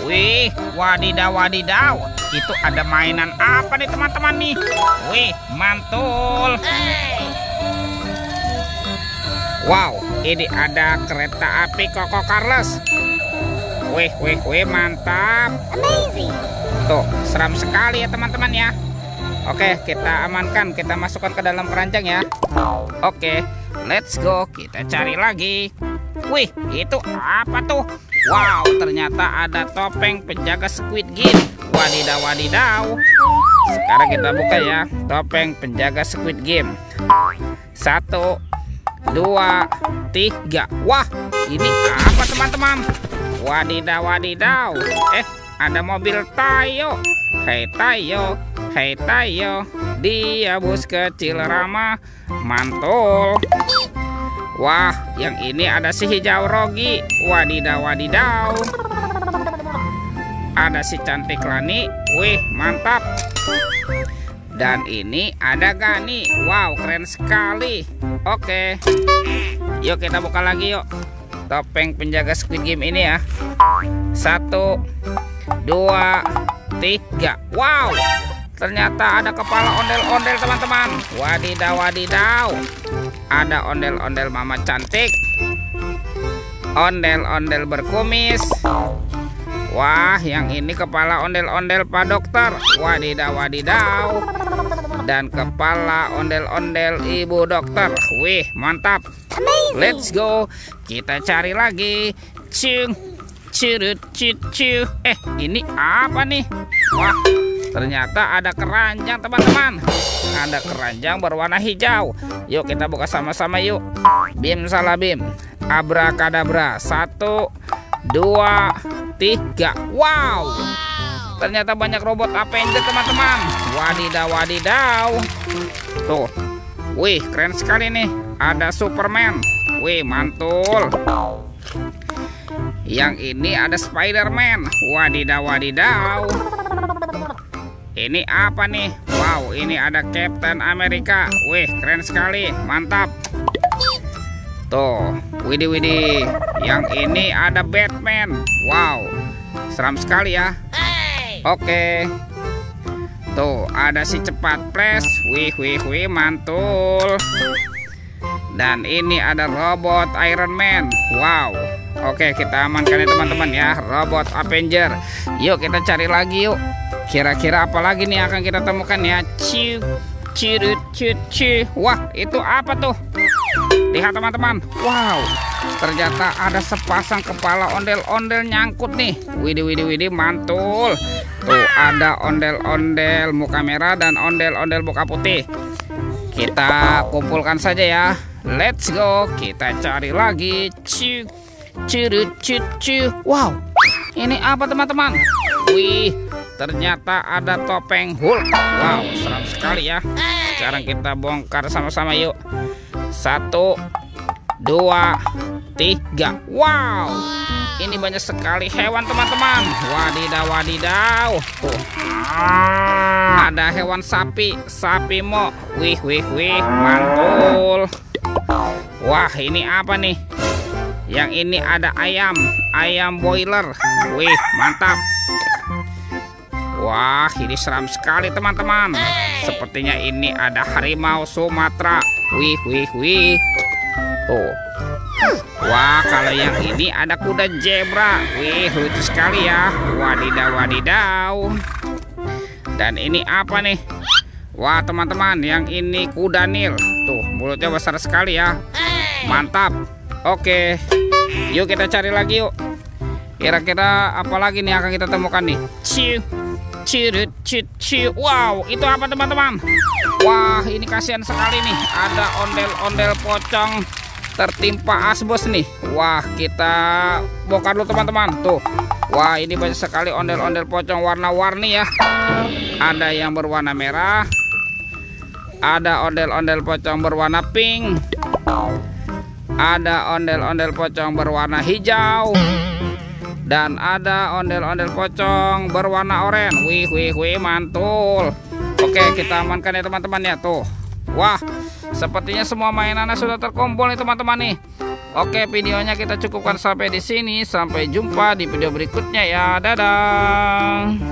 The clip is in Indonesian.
Wih, wadidaw wadidaw. Itu ada mainan apa nih teman-teman nih? Wih, mantul. Wow, ini ada kereta api Koko Carlos. Wih, mantap. Amazing. Tuh, seram sekali ya teman-teman ya. Oke, kita amankan, kita masukkan ke dalam keranjang ya. Oke, let's go, kita cari lagi. Wih, itu apa tuh? Wow, ternyata ada topeng penjaga Squid Game. Wadidaw wadidaw. Sekarang kita buka ya, topeng penjaga Squid Game. 1, 2, 3. Wah, ini apa teman-teman? Wadidaw wadidaw. Ada mobil Tayo. Hei Tayo, dia bus kecil ramah, mantul. Wah, yang ini ada si hijau Rogi. Wadidaw wadidaw. Ada si cantik Lani. Wih, mantap. Dan ini ada Gani. Wow, keren sekali. Oke, yuk kita buka lagi yuk, topeng penjaga Squid Game ini ya. 1, 2, 3. Wow, ternyata ada kepala ondel-ondel teman-teman. Wadidaw wadidaw. Ada ondel-ondel mama cantik, ondel-ondel berkumis. Wah, yang ini kepala ondel-ondel Pak Dokter. Wadidaw wadidaw. Dan kepala ondel-ondel Ibu Dokter. Wih, mantap. Let's go, kita cari lagi. Ini apa nih? Wah, ternyata ada keranjang teman-teman. Ada keranjang berwarna hijau. Yuk kita buka sama-sama yuk. Bim salah bim, abrakadabra. 1, 2, 3. Wow, ternyata banyak robot Avenger teman-teman. Wadidaw wadidaw. Tuh, wih, keren sekali nih. Ada Superman. Wih, mantul. Yang ini ada Spider-Man. Wadidaw wadidaw. Ini apa nih? Wow, ini ada Captain America. Wih, keren sekali, mantap. Tuh, widih. Yang ini ada Batman. Wow, seram sekali ya. Oke. Tuh, ada si cepat Flash. Wih, mantul. Dan ini ada robot Iron Man. Wow. Oke, kita amankan ya teman-teman ya, robot Avenger. Yuk kita cari lagi yuk. Kira-kira apa lagi nih akan kita temukan ya? Wah, itu apa tuh? Lihat teman-teman. Wow, ternyata ada sepasang kepala ondel-ondel nyangkut nih. Widih, mantul. Tuh, ada ondel-ondel muka merah dan ondel-ondel muka putih. Kita kumpulkan saja ya. Let's go, kita cari lagi. Wow, ini apa teman-teman? Wih, ternyata ada topeng Hulk. Wow, seram sekali ya. Sekarang kita bongkar sama-sama yuk. 1, 2, 3. Wow, ini banyak sekali hewan teman-teman. Wadidaw. Tuh, ada hewan sapi mo. Wih, mantul. Wah, ini apa nih? Yang ini ada ayam boiler. Wih, mantap. Wah, ini seram sekali teman-teman. Sepertinya ini ada harimau Sumatera. Wih. Tuh. Wah, kalau yang ini ada kuda zebra. Wih, lucu sekali ya. Wadidaw. Dan ini apa nih? Wah teman-teman, yang ini kuda Nil. Tuh, mulutnya besar sekali ya. Mantap. Oke, yuk kita cari lagi yuk. Kira-kira apa lagi nih akan kita temukan nih? Wow, itu apa teman-teman? Wah, ini kasihan sekali nih. Ada ondel-ondel pocong tertimpa asbes nih. Wah, kita bongkar dulu teman-teman. Tuh, wah, ini banyak sekali ondel-ondel pocong warna-warni ya. Ada yang berwarna merah. Ada ondel-ondel pocong berwarna pink. Ada ondel-ondel pocong berwarna hijau. Dan ada ondel-ondel pocong berwarna oranye. Wih, mantul. Oke, kita amankan ya teman-teman ya. Tuh, wah, sepertinya semua mainannya sudah terkumpul nih teman-teman nih. Oke, videonya kita cukupkan sampai di sini. Sampai jumpa di video berikutnya ya. Dadah.